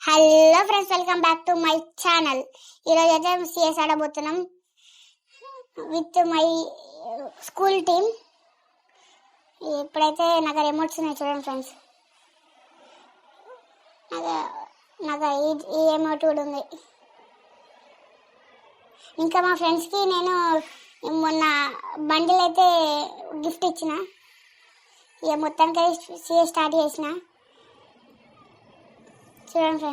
Hello friends, welcome back to my channel. ఈరోజు అయితే CS ఆడబోతున్నాం విత్ మై స్కూల్ టీమ్. ఇప్పుడైతే నాకు ఎమోట్స్ ఉన్నాయి చూడండి ఫ్రెండ్స్. నాకు ఈ ఎమోట్ కూడా ఉంది. ఇంకా మా ఫ్రెండ్స్కి నేను మొన్న బండిల్ అయితే గిఫ్ట్ ఇచ్చిన. ఇక మొత్తానికి సిఎస్ స్టార్ట్ చేసిన. చూడండి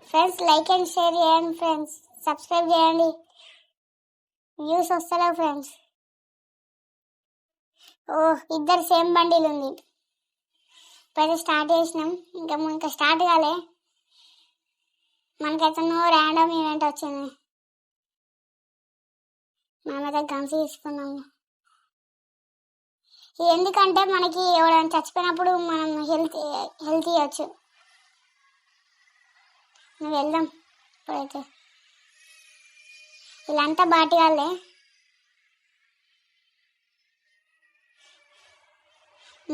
ఫ్రెండ్స్, లైక్ అండ్ షేర్ చేయండి ఫ్రెండ్స్, సబ్స్క్రైబ్ చేయండి. వ్యూస్ వస్తలేవు ఫ్రెండ్స్. ఇద్దరు సేమ్ బండిలు ఉంది. ఇప్పుడైతే స్టార్ట్ చేసినాం. ఇంకా స్టార్ట్ కాలే. మనకైతే ర్యాండమ్ ఈవెంట్ వచ్చింది. మనమైతే గన్స్ తీసుకున్నాము. ఎందుకంటే మనకి ఎవరైనా చచ్చిపోయినప్పుడు మనం హెల్త్ ఇవ్వచ్చు. నువ్వు వెళ్దాం. ఇప్పుడైతే వీళ్ళంతా బాటి వాళ్ళే.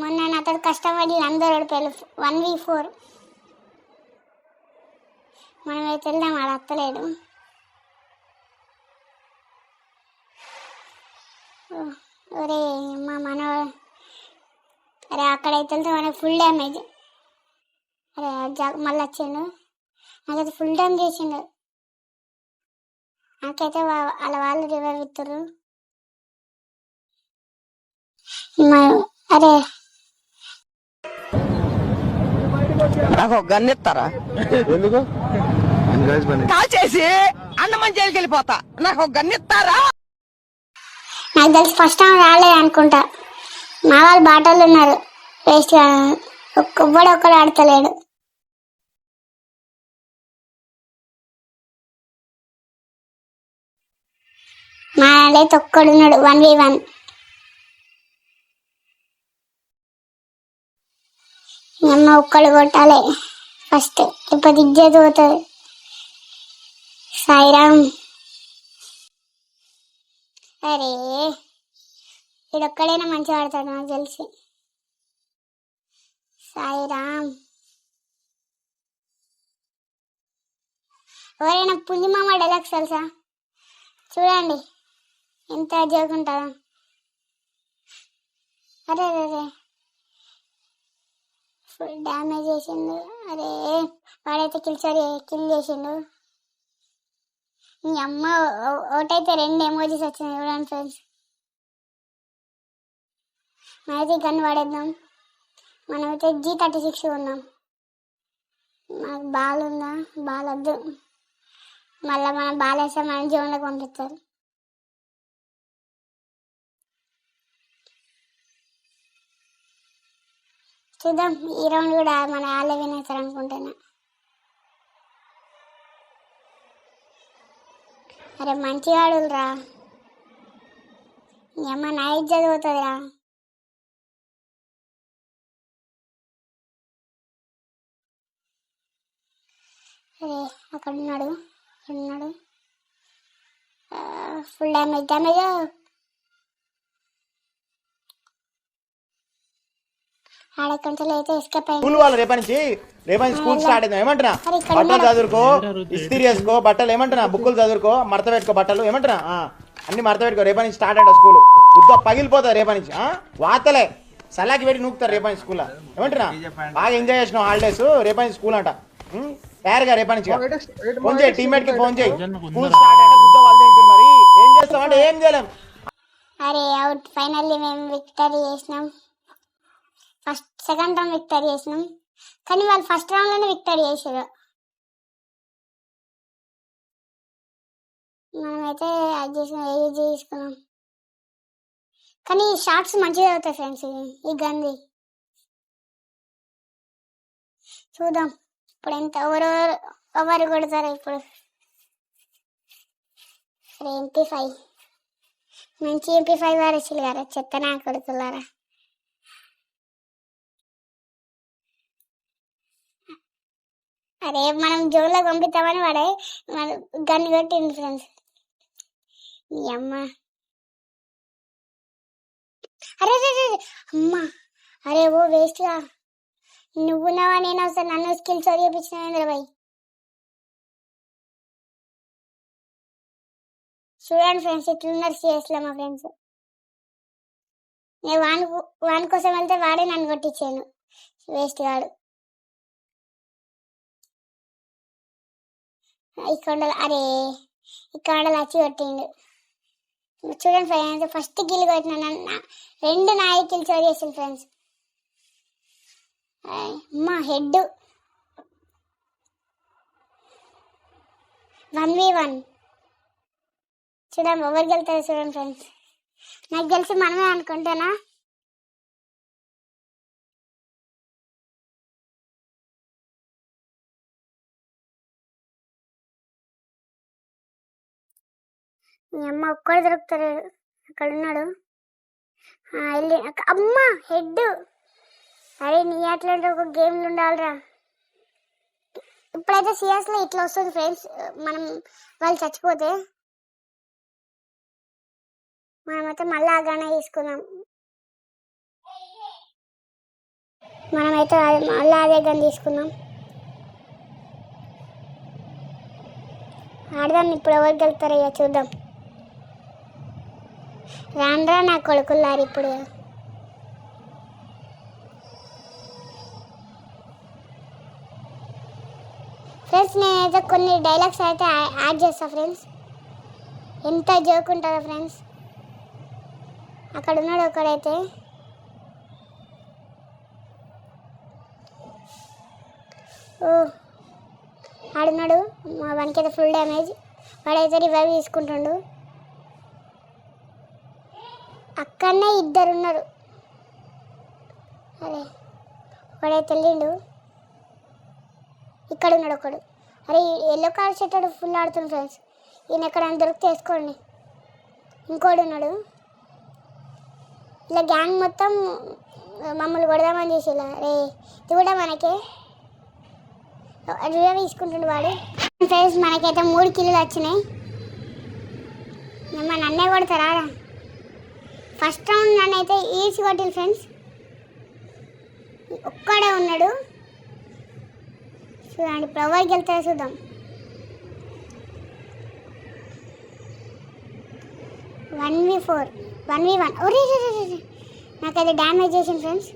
మొన్న నాతో కష్టపడి అందరూ ఓడిపోయారు 1v4. మనమైతే వెళ్దాం. ఆడ అత్తలేడు. ఒరే అరే అక్కడైతే వెళ్తే మనకు ఫుల్ డ్యామేజ్. అరే మళ్ళీ వచ్చిండు. నాకైతే ఫుల్ డ్యామేజ్ చేసిండు. నాకైతే వాళ్ళు రివైవ్ ఇస్తారు. అరే నాకు గన్ ఇస్తారా? ఎందుకు కాల్ చేసి అన్నమని జైలుకి వెళ్ళిపోతా. నాకు గన్ ఇస్తారా? నాకు తెలిసి ఫస్ట్ టైం రాలేదు అనుకుంటా. మా వాళ్ళు బాటలు ఉన్నారు. వేస్ట్ ఒక్కడు ఆడతలేడు. మా వాళ్ళైతే ఒక్కడున్నాడు 1v1. అమ్మ ఒక్కడు కొట్టాలి ఫస్ట్, ఇప్పుడు ఇజ్జత్ పోతుంది. సాయిరామ్. అరే వీడొక్కడైనా మంచిగా ఆడతాడు నాకు తెలిసి. సాయిరామ్. ఎవరైనా పుంజిమామ డైలాగ్స్ తెలుసా? చూడండి ఎంత జోకుంటారో. అరే అరే ఫుల్ డ్యామేజ్ చేసిండు. అరే వాడైతే కిల్ చేసిండు. మీ అమ్మ ఒకటైతే 2 ఎమోజీస్ వచ్చినాయి చూడండి ఫ్రెండ్స్. మనమైతే గన్ వాడేద్దాం. మనమైతే G36 ఉన్నాం. మనకు బాల్ ఉందా? బాల్ వద్దు. మళ్ళీ మనం బాల్ వేస్తే మనం జోన్లోకి పంపిస్తారు. చూద్దాం. ఈ రౌండ్ కూడా మన వాళ్ళే వినేస్తారు అనుకుంటున్నా. అరే మంచిగా ఆడురా. ఏమన్నా నా ఇజ్జత్ పోతుందిరా. అరే అక్కడ ఉన్నాడు. Full damage. ఆడకంచెలు అయితే ఎస్కేప్ అయింది. స్కూల్ వాళ్ళు రేపటి నుంచి స్కూల్ స్టార్ట్ అయింది. ఏమంటున్నా? బట్టలు చదువుకో, ఇస్త్రీ చేసుకో, బట్టలు ఏమంటున్నా, బుక్కులు చదువుకో, మడత పెట్టుకో, బట్టలు ఏమంటున్నా అన్ని మడత పెట్టుకో. రేపటి నుంచి స్టార్ట్ అంట స్కూల్. బుద్ధ పగిలిపోతుంది రేపటి నుంచి. వార్తలే సలాకి పెట్టి నూకుతారు రేపటి నుంచి స్కూల్. ఏమంటున్నా? బాగా ఎంజాయ్ చేసినావు హాలిడేస్. రేపటి నుంచి స్కూల్ అంట. తయారుగా రేపటి నుంచి ఫోన్ చేయి, టీమ్మేట్ కి ఫోన్ చేయి. స్కూల్ స్టార్ట్ అంటే బుద్ధ వాళ్ళు మరి ఏం చేస్తామంటే ఏం చేయలేం. అరే అవుట్. ఫైనల్లీ మేము విక్టరీ చేసినాం. సెకండ్ రౌండ్ విక్టరీ చేసినాం. కానీ వాళ్ళు ఫస్ట్ రౌండ్ లోనే విక్టరీ చేసారు. మనమైతే అది తీసుకున్నాం. కానీ షార్ట్స్ మంచిగా అవుతాయి ఫ్రెండ్స్. ఈ గంది చూద్దాం ఇప్పుడు ఎంత ఎవరు కొడతారు ఇప్పుడు. MP5 మంచి MP5 వారు వచ్చింది కదా. చెత్త నా కొడుకులారా. అరే మనం జోన్లో పంపిస్తామని వాడే గన్ కొట్టింది ఫ్రెండ్స్. ఈ అమ్మ. అరే అమ్మ. అరే ఓ వేస్ట్గా నువ్వున్నావా నేను వస్తాను, నన్ను స్కిల్స్ చూపించిన ఇంద్రబాయ్. చూడండి ఫ్రెండ్స్, ఇట్లున్నారు సిఎస్లో మా ఫ్రెండ్స్. నేను వాని కోసం వెళ్తే వాడే నన్ను కొట్టించాను, వేస్ట్ గాడు. ఇక్కడ అరే ఇక్కడ వచ్చి కొట్టిండు. చూడండి ఫ్రెండ్స్, ఫస్ట్ కిల్ కొట్టిన 2 నాయి కిల్ చోరీ చేసింది ఫ్రెండ్స్. అమ్మా హెడ్ 1v1. చూడండి ఎవరికి వెళ్తారు చూడండి ఫ్రెండ్స్. నాకు తెలిసి మనమే అనుకుంటానా. మీ అమ్మ ఒక్కడు దొరుకుతారు, అక్కడ ఉన్నాడు. వెళ్ళి అమ్మ హెడ్. అరే నీ అట్లాంటి ఒక గేమ్లు ఉండాలిరా. ఇప్పుడైతే సిఎస్లో ఇట్లా వస్తుంది ఫ్రెండ్స్, మనం వాళ్ళు చచ్చిపోతే మనమైతే మళ్ళీ ఆ గణ తీసుకుందాం. మనమైతే మళ్ళీ అదే గన్ తీసుకుందాం, ఆడదాం. ఇప్పుడు ఎవరికి వెళ్తారో ఇక చూద్దాం. రాండ్రా నా కొడుకులారు ఇప్పుడు. ఫ్రెండ్స్ నేనైతే కొన్ని డైలాగ్స్ అయితే యాడ్ చేస్తా ఫ్రెండ్స్. ఎంత జోక్ ఉంటుందో ఫ్రెండ్స్. అక్కడ ఉన్నాడు ఒకడైతే, ఓ ఆడున్నాడు. వానికైతే ఫుల్ డ్యామేజ్. వాడైతే రివైవ్ తీసుకుంటుండు. అక్కడనే 2 ఉన్నారు. అరే ఒకడైతే వెళ్ళిండు. ఇక్కడ ఉన్నాడు ఒకడు. అరే ఎల్లో కలర్ షర్ట్ ఫుల్ ఆడుతుంది ఫ్రెండ్స్. ఈయన ఎక్కడైనా దొరికితే వేసుకోండి. ఇంకోడు ఉన్నాడు. ఇలా గ్యాంగ్ మొత్తం మమ్మల్ని కొడదామని చేసి ఇలా. రే ఇది కూడా మనకే రివైవ్ తీసుకుంటుండు వాడు. ఫ్రెండ్స్ మనకైతే 3 కిల్లులు వచ్చినాయి. నన్నే కొడతారా? ఫస్ట్ రౌండ్ నన్ను అయితే ఈడ్చి కొట్టింది ఫ్రెండ్స్. ఒక్కడే ఉన్నాడు. చూడండి ఇప్పుడు ఎవరికి వెళ్తారో చూద్దాం. One V one. ఒరే నాకైతే డ్యామేజ్ చేసింది ఫ్రెండ్స్.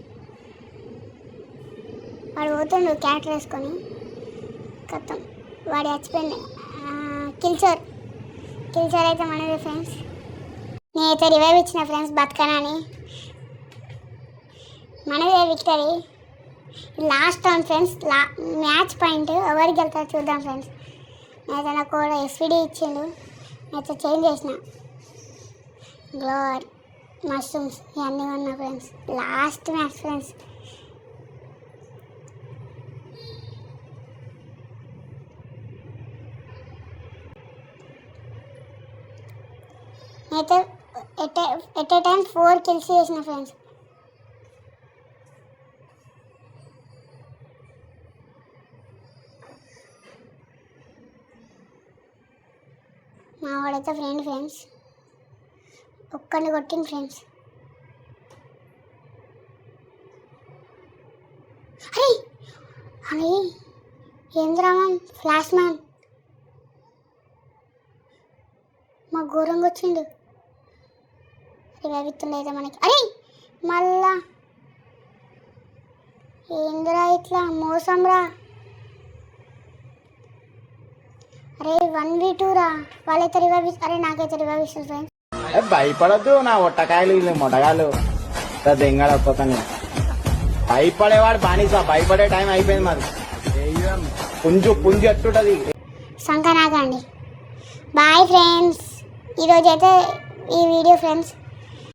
వాడు పోతుండు క్యారెక్టర్ వేసుకొని. కత్తం వాడు చచ్చిపోయింది. కిల్చోర్ అయితే మనదే ఫ్రెండ్స్. నేనైతే రివైవ్ ఇచ్చిన ఫ్రెండ్స్ బతకనని. మనదే victory. Last round friends, match point ఎవరికి వెళ్తారో చూద్దాం ఫ్రెండ్స్. నేనైతే నాకు కూడా ఎస్విడి ఇచ్చిండు, నేనైతే చేంజ్ చేసిన. గ్లోర్ మష్రూమ్స్ ఇవన్నీ ఉన్నా ఫ్రెండ్స్. Last match friends. నేనైతే ఎట్ ఏ టైం 4 కిల్స్ చేసిన ఫ్రెండ్స్. మా వాడైతే ఫ్రెండ్స్ ఒక్కడిని కొట్టింది ఫ్రెండ్స్. అరే అరే ఏంద్రామం ఫ్లాష్ మ్యాన్ మా ఘోరంగా వచ్చిండు. రివైవిత్తుండైతే మనకి. అరే మళ్ళా ఏందిరా ఇట్లా మోసం రా. అరే 1v2 రా. వాళ్ళైతే రివైవ్. అరే నాకైతే రివైవ్ ఇస్తుంది ఫ్రెండ్స్. భయపడద్దు నా ఒట్టకాయలు మొట్టగాలు దెంగడ ఒక్కొక్కని. భయపడేవాడు బానిస. భయపడే టైం అయిపోయింది మరి. పుంజు ఎట్టుంటది సంకనాకండి. Bye friends. ఈరోజైతే ఈ వీడియో ఫ్రెండ్స్